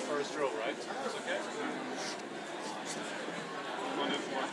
First row, right? That's okay. One and one.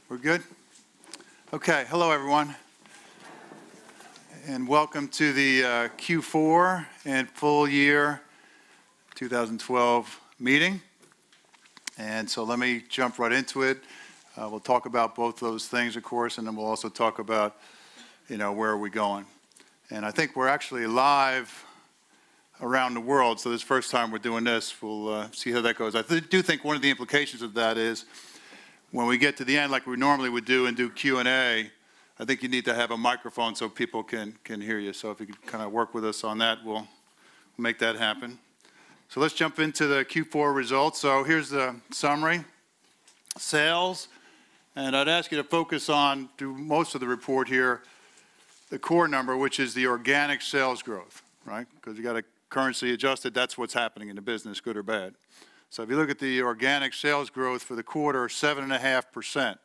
We're good? Okay, hello everyone, and welcome to the Q4 and full year 2012 meeting. And so let me jump right into it. We'll talk about both those things, of course, and then we'll also talk about, where are we going. And I think we're actually live around the world, so this first time we're doing this, we'll see how that goes. I do think one of the implications of that is when we get to the end, like we normally would do and do Q&A, I think you need to have a microphone so people can hear you. So if you could kind of work with us on that, we'll make that happen. So let's jump into the Q4 results. So here's the summary. Sales, and I'd ask you to focus on, through most of the report here, the core number, which is the organic sales growth, right? Because you got a currency adjusted, that's what's happening in the business, good or bad. So if you look at the organic sales growth for the quarter, 7.5%.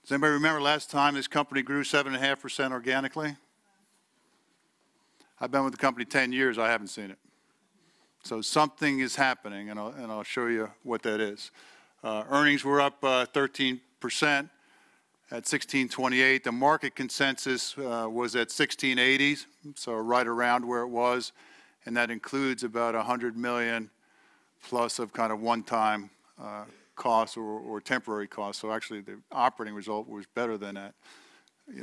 Does anybody remember last time this company grew 7.5% organically? I've been with the company 10 years, I haven't seen it. So something is happening, and I'll show you what that is. Earnings were up 13% at 1628. The market consensus was at 1680s, so right around where it was. And that includes about 100 million plus of kind of one-time costs or temporary costs. So actually the operating result was better than that.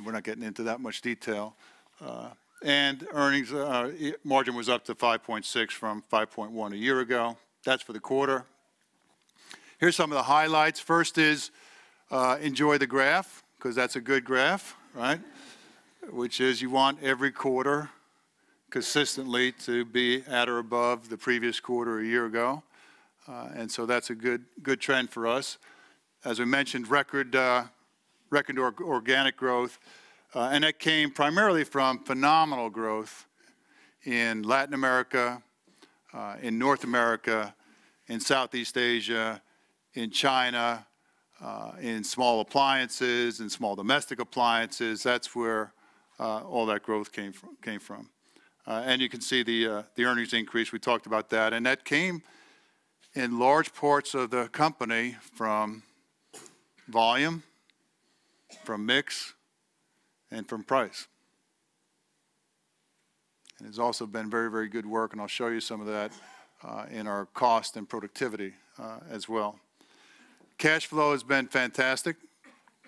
We're not getting into that much detail. And earnings margin was up to 5.6 from 5.1 a year ago. That's for the quarter. Here's some of the highlights. First is enjoy the graph, because that's a good graph, right? Which is you want every quarter consistently to be at or above the previous quarter a year ago. And so that's a good trend for us. As we mentioned, record organic growth. And that came primarily from phenomenal growth in Latin America, in North America, in Southeast Asia, in China, in small appliances, in small domestic appliances. That's where all that growth came from. And you can see the earnings increase. We talked about that. And that came in large parts of the company from volume, from mix, and from price. And there's also been very, very good work, and I'll show you some of that in our cost and productivity as well. Cash flow has been fantastic.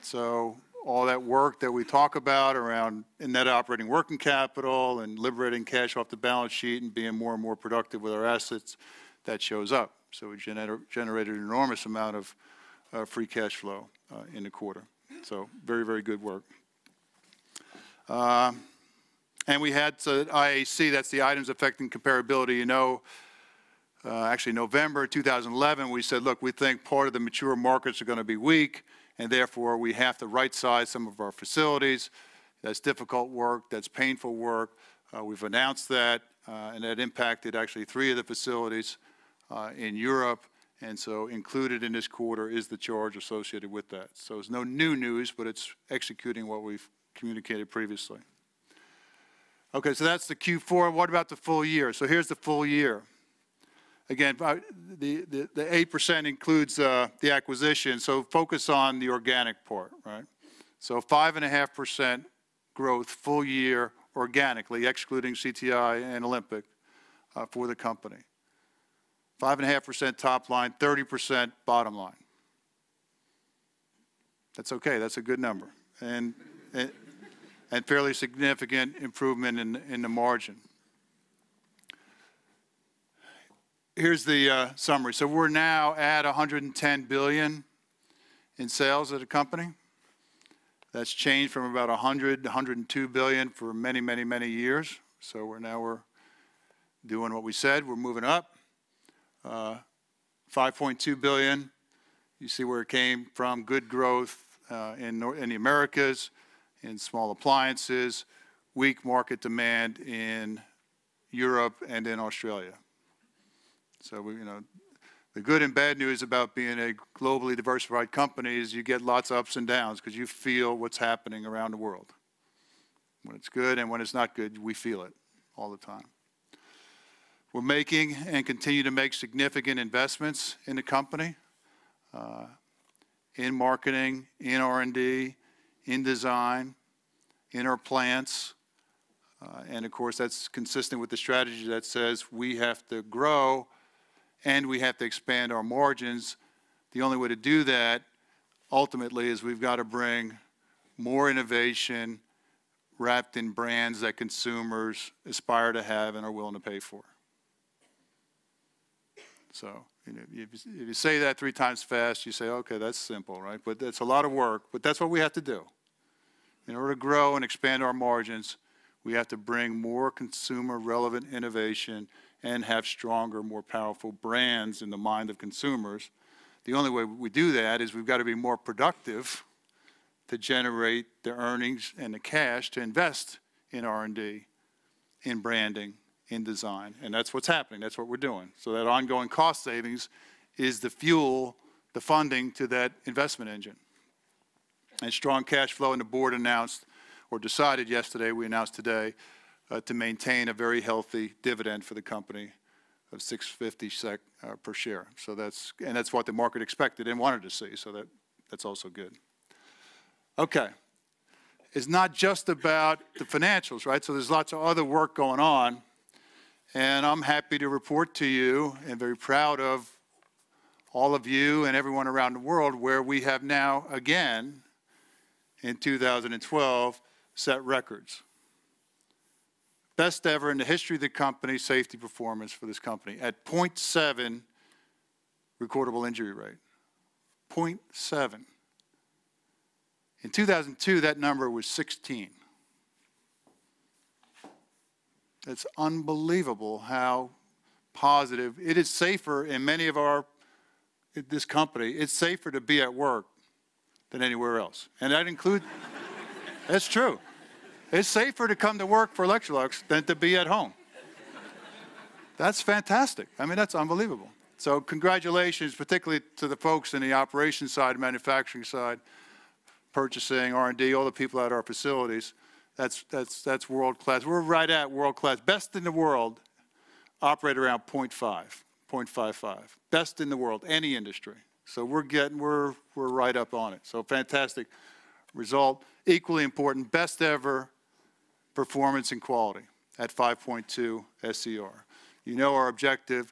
So all that work that we talk about around net operating working capital and liberating cash off the balance sheet and being more and more productive with our assets, that shows up. So we generated an enormous amount of free cash flow in the quarter. So very, very good work. And we had IAC, that's the items affecting comparability. You know, actually November 2011, we said, look, we think part of the mature markets are going to be weak, and therefore we have to right-size some of our facilities. That's difficult work, that's painful work. We've announced that, and that impacted actually 3 of the facilities in Europe. And so included in this quarter is the charge associated with that. So it's no new news, but it's executing what we've communicated previously. Okay, so that's the Q4. What about the full year? So here's the full year. Again, the 8% includes the acquisition, so focus on the organic part, right? So 5.5% growth full year organically, excluding CTI and Olympic for the company. 5.5% top line, 30% bottom line. That's okay, that's a good number. And fairly significant improvement in the margin. Here's the summary. So we're now at 110 billion in sales as a company. That's changed from about 100 to 102 billion for many, many, many years. So we're doing what we said. We're moving up. 5.2 billion. You see where it came from. Good growth in the Americas, in small appliances, weak market demand in Europe and in Australia. So you know, the good and bad news about being a globally diversified company is you get lots of ups and downs because you feel what's happening around the world. When it's good and when it's not good, we feel it all the time. We're making and continue to make significant investments in the company, in marketing, in R&D, in design, in our plants. And of course, that's consistent with the strategy that says we have to grow and we have to expand our margins. The only way to do that, ultimately, is we've got to bring more innovation wrapped in brands that consumers aspire to have and are willing to pay for. So you know, if you say that 3 times fast, you say, okay, that's simple, right? But that's a lot of work, but that's what we have to do. In order to grow and expand our margins, we have to bring more consumer-relevant innovation and have stronger, more powerful brands in the mind of consumers. The only way we do that is we've got to be more productive to generate the earnings and the cash to invest in R&D, in branding, in design. And that's what's happening. That's what we're doing. So that ongoing cost savings is the fuel, the funding to that investment engine. And strong cash flow, and the board announced, or decided yesterday, we announced today, to maintain a very healthy dividend for the company of 6.50 SEK per share. So that's what the market expected and wanted to see. So that's also good. Okay, it's not just about the financials, right? So there's lots of other work going on, and I'm happy to report to you and very proud of all of you and everyone around the world where we have now again in 2012 set records. Best ever in the history of the company safety performance for this company at 0.7 recordable injury rate. 0.7. In 2002, that number was 16. It's unbelievable how positive. It is safer in many of this company, it's safer to be at work than anywhere else. And that includes, that's true. It's safer to come to work for Electrolux than to be at home. That's fantastic. I mean, that's unbelievable. So congratulations, particularly to the folks in the operations side, manufacturing side, purchasing, R&D, all the people at our facilities. That's world class. We're right at world class. Best in the world operate around 0.5, 0.55. Best in the world, any industry. So we're right up on it. So fantastic result. Equally important, best ever performance and quality at 5.2 SCR. You know our objective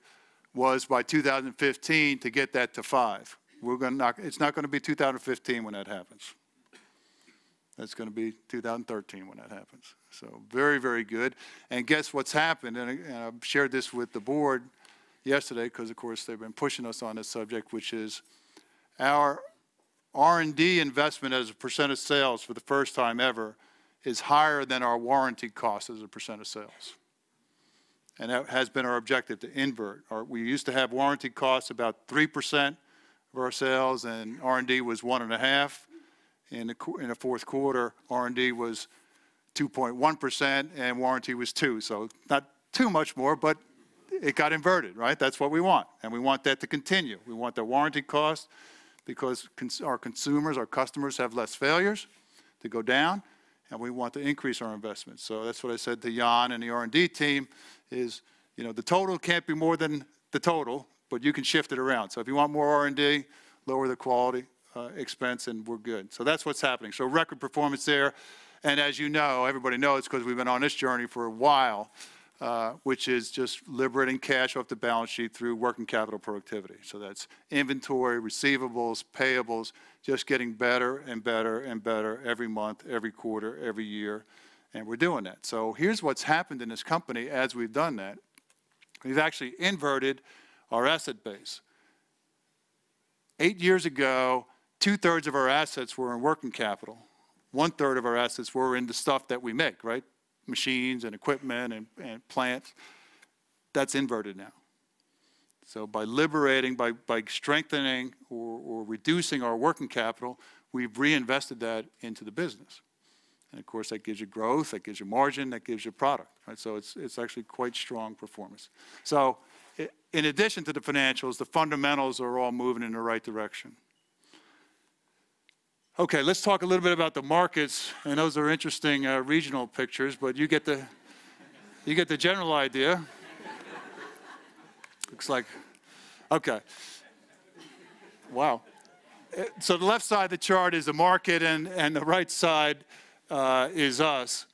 was by 2015 to get that to 5. It's not going to be 2015 when that happens. That's going to be 2013 when that happens. So very, very good. And guess what's happened? And I've shared this with the board yesterday because, of course, they've been pushing us on this subject, which is our R&D investment as a percent of sales for the first time ever is higher than our warranty costs as a percent of sales. And that has been our objective, to invert. We used to have warranty costs about 3% of our sales, and R&D was 1.5%. In the fourth quarter, R&D was 2.1%, and warranty was 2%. So not too much more, but it got inverted, right? That's what we want, and we want that to continue. We want the warranty cost, because our consumers, our customers have less failures, to go down, and we want to increase our investments. So that's what I said to Jan and the R&D team is, you know, the total can't be more than the total, but you can shift it around. So if you want more R&D, lower the quality expense, and we're good. So that's what's happening. So record performance there. And as you know, everybody knows because we've been on this journey for a while, which is just liberating cash off the balance sheet through working capital productivity. So that's inventory, receivables, payables, just getting better and better and better every month, every quarter, every year, and we're doing that. So here's what's happened in this company as we've done that. We've actually inverted our asset base. 8 years ago, 2/3 of our assets were in working capital. 1/3 of our assets were in the stuff that we make, right? Machines and equipment and plants. That's inverted now. So by liberating, by strengthening or reducing our working capital, we've reinvested that into the business. And of course, that gives you growth, that gives you margin, that gives you product, right? So it's actually quite strong performance. So in addition to the financials, the fundamentals are all moving in the right direction. Okay, let's talk a little bit about the markets, and those are interesting regional pictures, but you get the general idea. Looks like, okay. Wow. So the left side of the chart is the market, and the right side is us.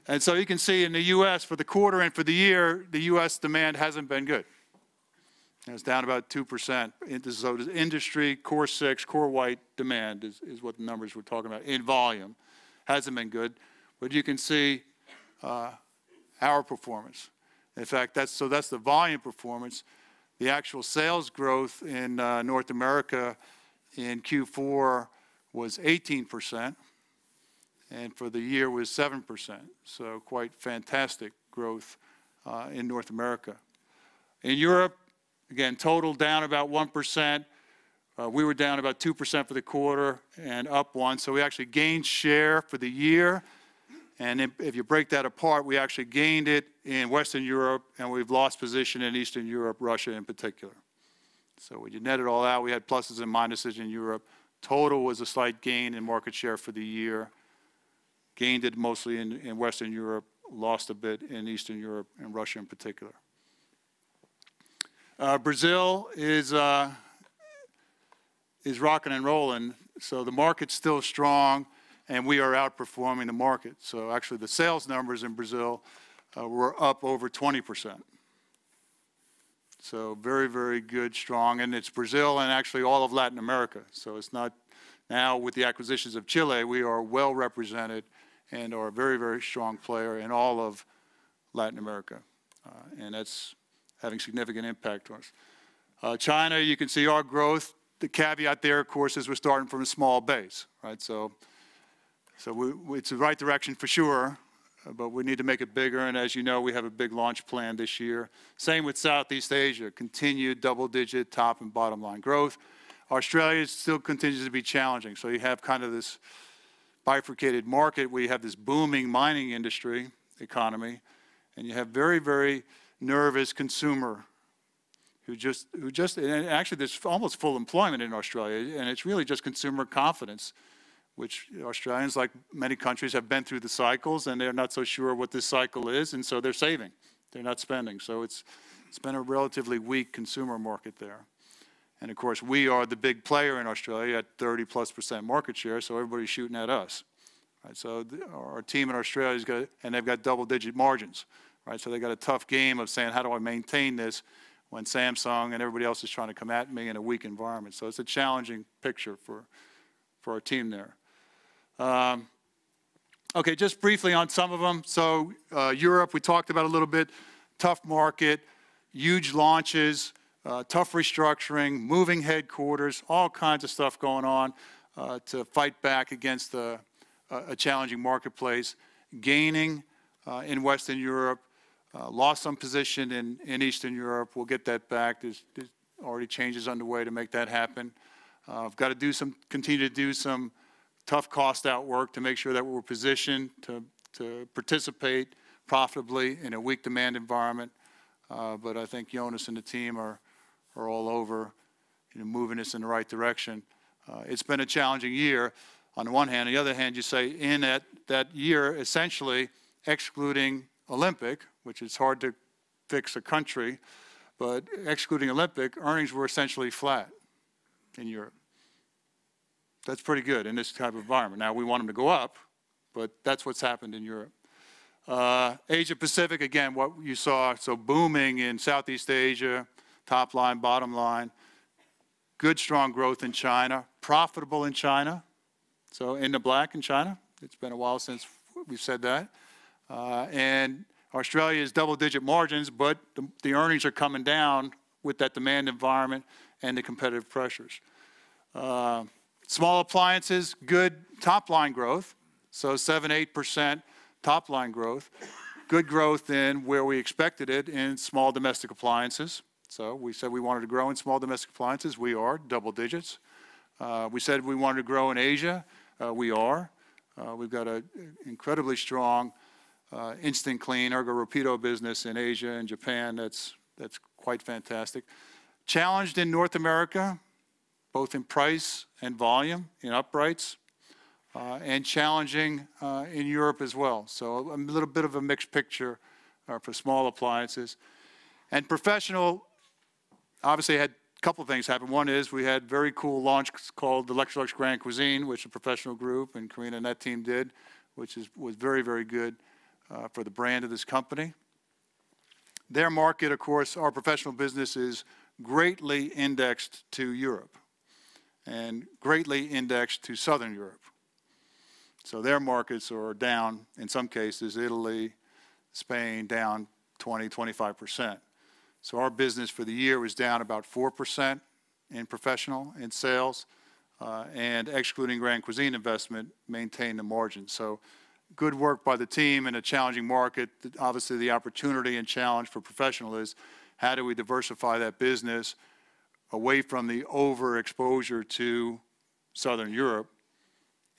And so you can see in the U.S. for the quarter and for the year, the U.S. demand hasn't been good. It's down about 2%. So the industry, core 6, core white demand is what the numbers we're talking about in volume. Hasn't been good. But you can see our performance. In fact, that's the volume performance. The actual sales growth in North America in Q4 was 18%, and for the year was 7%. So quite fantastic growth in North America. In Europe, again, total down about 1%. We were down about 2% for the quarter and up 1%. So we actually gained share for the year. And if you break that apart, we actually gained it in Western Europe, and we've lost position in Eastern Europe, Russia in particular. So when you net it all out, we had pluses and minuses in Europe. Total was a slight gain in market share for the year. Gained it mostly in Western Europe, lost a bit in Eastern Europe and Russia in particular. Brazil is rocking and rolling, so the market's still strong, and we are outperforming the market. So actually the sales numbers in Brazil were up over 20%. So very, very good, strong, and it's Brazil and actually all of Latin America. So it's not, now with the acquisitions of Chile, we are well represented and are a very, very strong player in all of Latin America, and that's having significant impact on us. China, you can see our growth. The caveat there, of course, is we're starting from a small base, right? So it's the right direction for sure, but we need to make it bigger, and as you know, we have a big launch plan this year. Same with Southeast Asia, continued double-digit top and bottom line growth. Australia still continues to be challenging, so you have kind of this bifurcated market where you have this booming mining industry economy, and you have very, very nervous consumer who just, and actually there's almost full employment in Australia, and it's really just consumer confidence, which Australians, like many countries, have been through the cycles, and they're not so sure what this cycle is, and so they're saving. They're not spending. So it's been a relatively weak consumer market there. And of course, we are the big player in Australia at 30+% market share, so everybody's shooting at us. Right? So our team in Australia's got, and they've got double-digit margins. Right? So they got a tough game of saying, how do I maintain this when Samsung and everybody else is trying to come at me in a weak environment. So it's a challenging picture for our team there. Okay, just briefly on some of them. So Europe, we talked about a little bit. Tough market, huge launches, tough restructuring, moving headquarters, all kinds of stuff going on to fight back against a challenging marketplace. Gaining in Western Europe, lost some position in Eastern Europe. We'll get that back. There's already changes underway to make that happen. I've got to continue to do some tough cost out work to make sure that we're positioned to participate profitably in a weak demand environment. But I think Jonas and the team are all over, moving us in the right direction. It's been a challenging year on the one hand. On the other hand, you say in that year, essentially excluding Olympic, which is hard to fix a country, but excluding Olympic, earnings were essentially flat in Europe. That's pretty good in this type of environment. Now, we want them to go up, but that's what's happened in Europe. Asia Pacific, again, what you saw, so booming in Southeast Asia, top line, bottom line. Good, strong growth in China, profitable in China. So in the black in China. It's been a while since we've said that. And Australia is double-digit margins, but the earnings are coming down with that demand environment and the competitive pressures. Small appliances, good top-line growth, so 7–8% top-line growth. Good growth in where we expected it in small domestic appliances. So we said we wanted to grow in small domestic appliances. We are, double digits. We said we wanted to grow in Asia. We are. We've got an incredibly strong instant clean Ergo Rapido business in Asia and Japan. That's quite fantastic. Challenged in North America, both in price and volume in uprights, and challenging in Europe as well. So a little bit of a mixed picture for small appliances. And professional, obviously had a couple of things happen. One is we had a very cool launch called the Electrolux Grand Cuisine, which a professional group and Karina and that team did, which was very, very good for the brand of this company. Their market, of course, our professional business is greatly indexed to Europe and greatly indexed to Southern Europe. So their markets are down, in some cases, Italy, Spain, down 20–25%. So our business for the year was down about 4% in professional in sales, and excluding Grand Cuisine investment, maintained the margin. So good work by the team in a challenging market. Obviously, the opportunity and challenge for professional is how do we diversify that business away from the overexposure to Southern Europe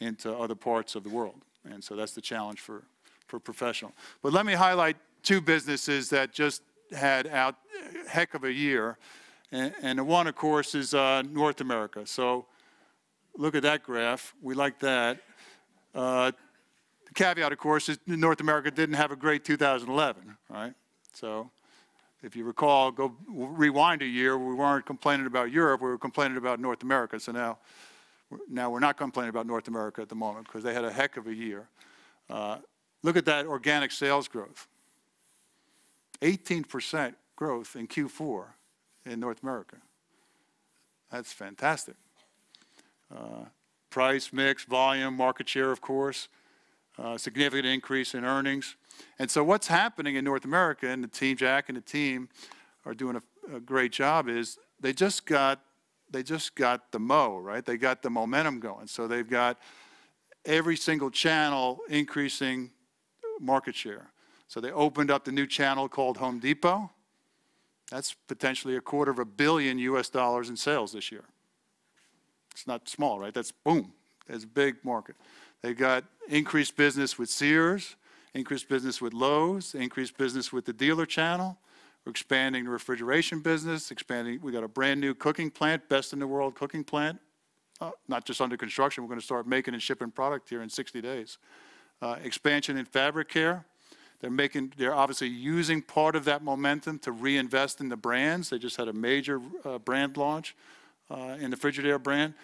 into other parts of the world. And so that's the challenge for professional. But let me highlight two businesses that just had a heck of a year. And the one, of course, is North America. So look at that graph. We like that. The caveat, of course, is North America didn't have a great 2011, right? So if you recall, go rewind a year, we weren't complaining about Europe, we were complaining about North America. So now we're not complaining about North America at the moment because they had a heck of a year. Look at that organic sales growth. 18% growth in Q4 in North America. That's fantastic. Price, mix, volume, market share, of course. Significant increase in earnings. And so what's happening in North America, and the team, Jack and the team are doing a great job, is they just got the right? They got the momentum going. So they've got every single channel increasing market share. So they opened up the new channel called Home Depot. That's potentially $250 million in sales this year. It's not small, right? That's boom. It's a big market. They got increased business with Sears, increased business with Lowe's, increased business with the dealer channel. We're expanding the refrigeration business, we got a brand new cooking plant, best in the world cooking plant, not just under construction. We're going to start making and shipping product here in 60 days. Expansion in fabric care. They're obviously using part of that momentum to reinvest in the brands. They just had a major brand launch in the Frigidaire brand.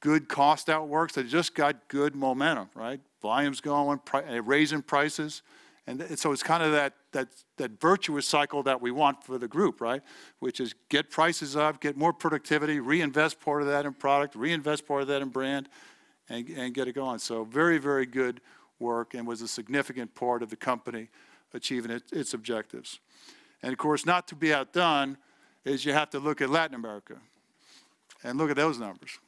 Good cost out works. They just got good momentum, right? Volumes going, raising prices. And so it's kind of that virtuous cycle that we want for the group, right? Which is get prices up, get more productivity, reinvest part of that in product, reinvest part of that in brand, and get it going. So very, very good work, and was a significant part of the company achieving its objectives. And of course, not to be outdone is you have to look at Latin America and look at those numbers.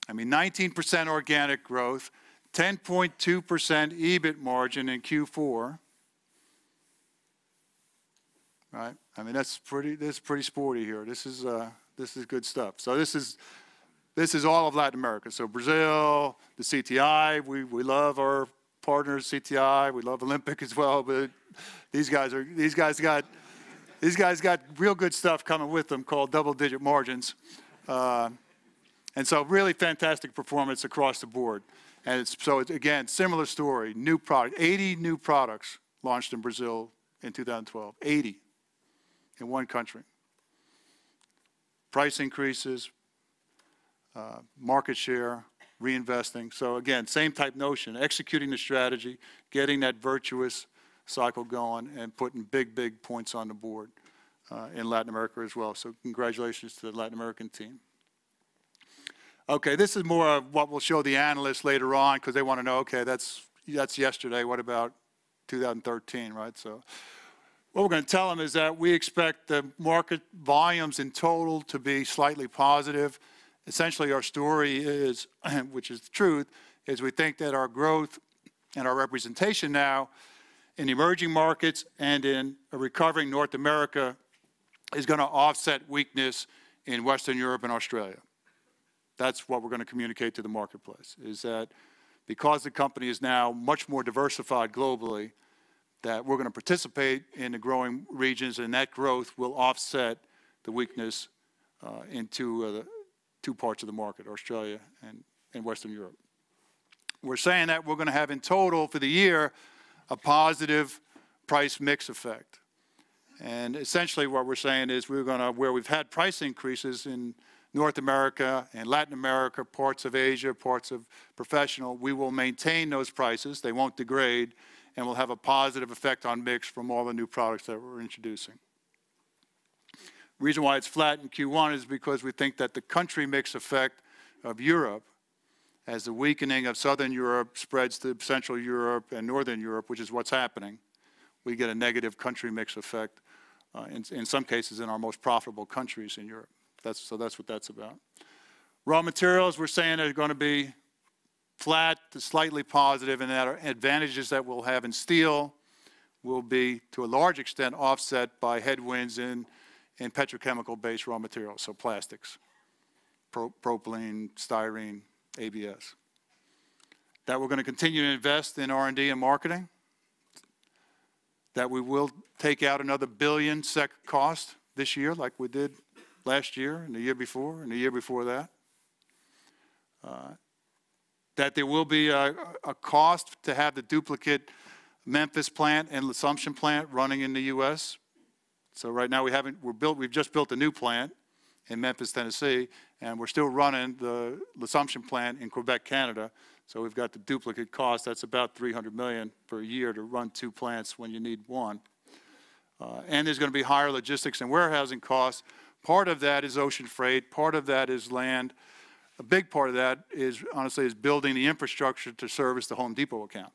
I mean, 19% organic growth, 10.2% EBIT margin in Q4. Right? I mean, that's pretty sporty here. This is good stuff. So this is all of Latin America. So Brazil, the CTI, we love our partners, CTI. We love Olympic as well, but these guys got real good stuff coming with them called double-digit margins. And so really fantastic performance across the board. And so again, similar story, new product, 80 new products launched in Brazil in 2012, 80 in one country. Price increases, market share, reinvesting. So again, same type notion, executing the strategy, getting that virtuous cycle going, and putting big points on the board in Latin America as well. So congratulations to the Latin American team. Okay, this is more of what we'll show the analysts later on, because they want to know, okay, that's yesterday, what about 2013, right? So what we're going to tell them is that we expect the market volumes in total to be slightly positive. Essentially, our story is, which is the truth, is we think that our growth and our representation now in emerging markets and in a recovering North America is going to offset weakness in Western Europe and Australia. That's what we're going to communicate to the marketplace, is that because the company is now much more diversified globally, that we're going to participate in the growing regions, and that growth will offset the weakness in two parts of the market, Australia and Western Europe. We're saying that we're going to have in total for the year a positive price mix effect. And essentially what we're saying is we're going to, where we've had price increases in North America and Latin America, parts of Asia, parts of professional, we will maintain those prices. They won't degrade, and we'll have a positive effect on mix from all the new products that we're introducing. The reason why it's flat in Q1 is because we think that the country mix effect of Europe, as the weakening of Southern Europe spreads to Central Europe and Northern Europe, which is what's happening, we get a negative country mix effect in some cases in our most profitable countries in Europe. So that's what that's about. Raw materials, we're saying, are going to be flat to slightly positive, and that our advantages that we'll have in steel will be, to a large extent, offset by headwinds in petrochemical-based raw materials, so plastics, propylene, styrene, ABS. That we're going to continue to invest in R&D and marketing. That we will take out another billion SEK cost this year, like we did last year and the year before and the year before that. That there will be a cost to have the duplicate Memphis plant and L'Assomption plant running in the U.S. So right now we've just built a new plant in Memphis, Tennessee, and we're still running the L'Assomption plant in Quebec, Canada. So we've got the duplicate cost. That's about $300 million per year to run two plants when you need one. And there's going to be higher logistics and warehousing costs. Part of that is ocean freight. Part of that is land. A big part of that is, honestly, is building the infrastructure to service the Home Depot account.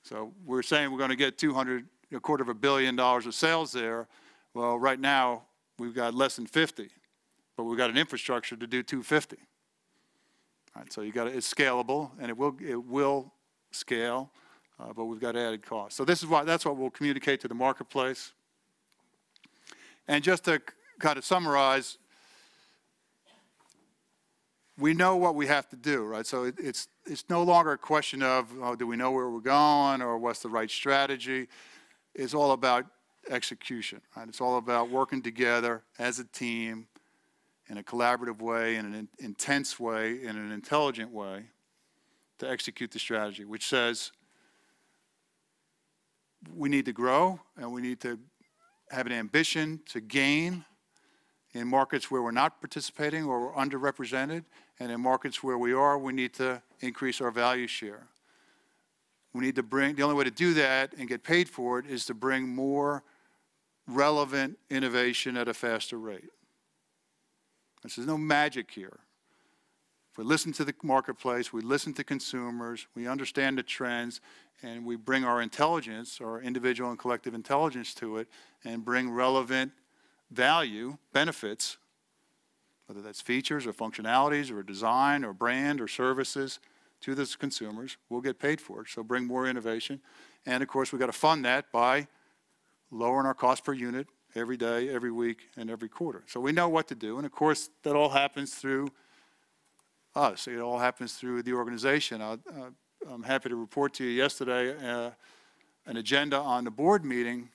So we're saying we're going to get $250 million of sales there. Well, right now we've got less than 50, but we've got an infrastructure to do 250. All right, so it's scalable, and it will scale, but we've got added costs. So that's what we'll communicate to the marketplace. And just to kind of summarize, we know what we have to do, right? So it's no longer a question of, oh, do we know where we're going or what's the right strategy? It's all about execution, right? It's all about working together as a team in a collaborative way, in an intense way, in an intelligent way to execute the strategy, which says we need to grow and we need to have an ambition to gain in markets where we're not participating or we're underrepresented, and in markets where we are, we need to increase our value share. We need to bring, the only way to do that and get paid for it is to bring more relevant innovation at a faster rate. There's no magic here. If we listen to the marketplace, we listen to consumers, we understand the trends, and we bring our intelligence, our individual and collective intelligence to it, and bring relevant value, benefits, whether that's features or functionalities or design or brand or services to those consumers, we'll get paid for it. So bring more innovation. And of course, we've got to fund that by lowering our cost per unit every day, every week, and every quarter. So we know what to do. And of course, that all happens through us. It all happens through the organization. I'm happy to report to you yesterday, an agenda on the board meeting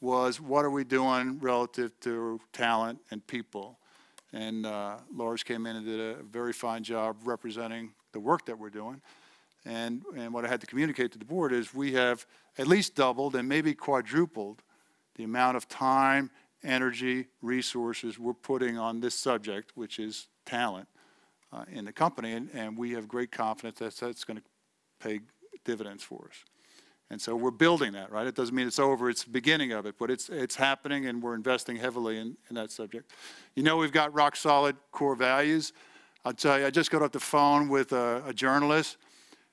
was what are we doing relative to talent and people. And Lars came in and did a very fine job representing the work that we're doing. And what I had to communicate to the board is we have at least doubled and maybe quadrupled the amount of time, energy, resources we're putting on this subject, which is talent in the company. And we have great confidence that that's going to pay dividends for us. And so we're building that, right? It doesn't mean it's over, it's the beginning of it, but it's happening and we're investing heavily in that subject. You know, we've got rock solid core values. I'll tell you, I just got off the phone with a journalist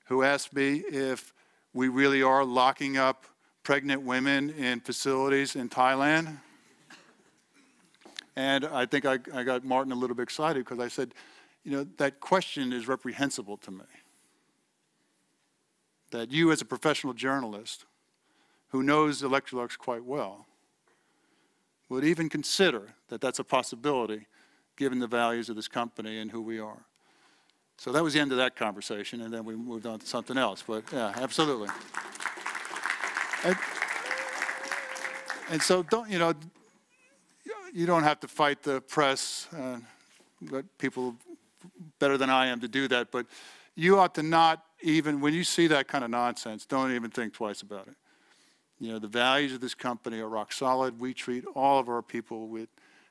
who asked me if we really are locking up pregnant women in facilities in Thailand. And I think I got Martin a little bit excited because I said, you know, that question is reprehensible to me. That you as a professional journalist who knows Electrolux quite well would even consider that that's a possibility given the values of this company and who we are. So that was the end of that conversation, and then we moved on to something else. But yeah, absolutely. And so don't, you know, you don't have to fight the press, but people better than I am to do that, but you ought to not even, when you see that kind of nonsense, don't even think twice about it. You know, the values of this company are rock solid. We treat all of our people with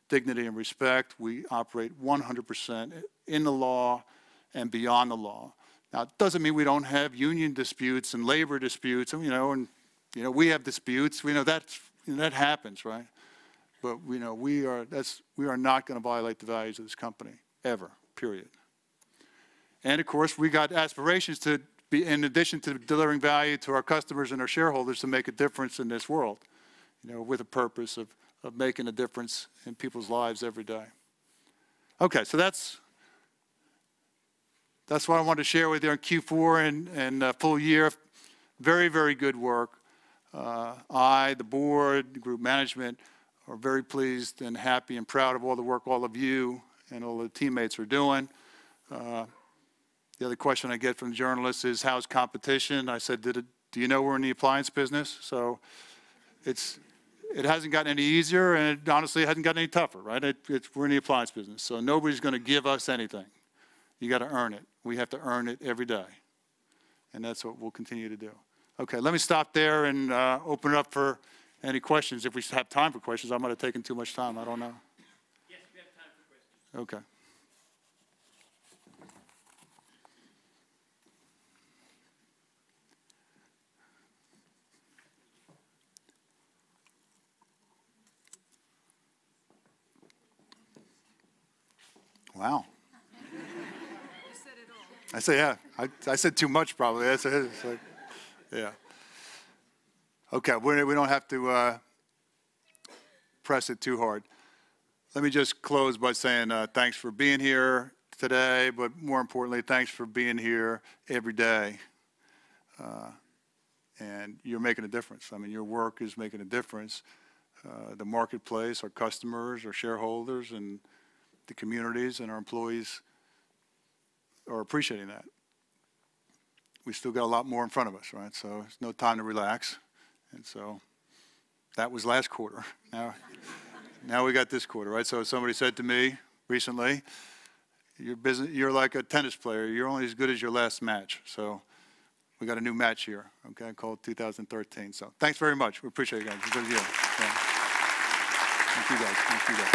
dignity and respect. We operate 100% in the law and beyond the law. Now, it doesn't mean we don't have union disputes and labor disputes, and we have disputes. We know that happens, right? But we are not going to violate the values of this company ever. Period. And of course, we got aspirations to be, in addition to delivering value to our customers and our shareholders, to make a difference in this world, with a purpose of making a difference in people's lives every day. Okay, so that's what I wanted to share with you on Q4 and full year. Very, very good work. I, the board, the group management are very pleased and happy and proud of all the work all of you and all the teammates are doing. The other question I get from journalists is, how's competition? I said, do you know we're in the appliance business? So it hasn't gotten any easier, and honestly, it hasn't gotten any tougher, right? We're in the appliance business, so nobody's going to give us anything. You got to earn it. We have to earn it every day, and that's what we'll continue to do. Okay, let me stop there and open it up for any questions. If we have time for questions, I might have taken too much time. I don't know. Yes, we have time for questions. Okay. Wow. You said it all. I say, yeah. I said too much probably. It's like, yeah. Okay, we don't have to press it too hard. Let me just close by saying thanks for being here today, but more importantly, thanks for being here every day. And you're making a difference. I mean, your work is making a difference. The marketplace, our customers, our shareholders, and the communities and our employees are appreciating that. We still got a lot more in front of us, right? So it's no time to relax. And so that was last quarter. Now we got this quarter, right? So somebody said to me recently, you're like a tennis player. You're only as good as your last match. So we got a new match here, okay, called 2013. So thanks very much. We appreciate you guys. It's a good year. Yeah. Thank you guys. Thank you guys.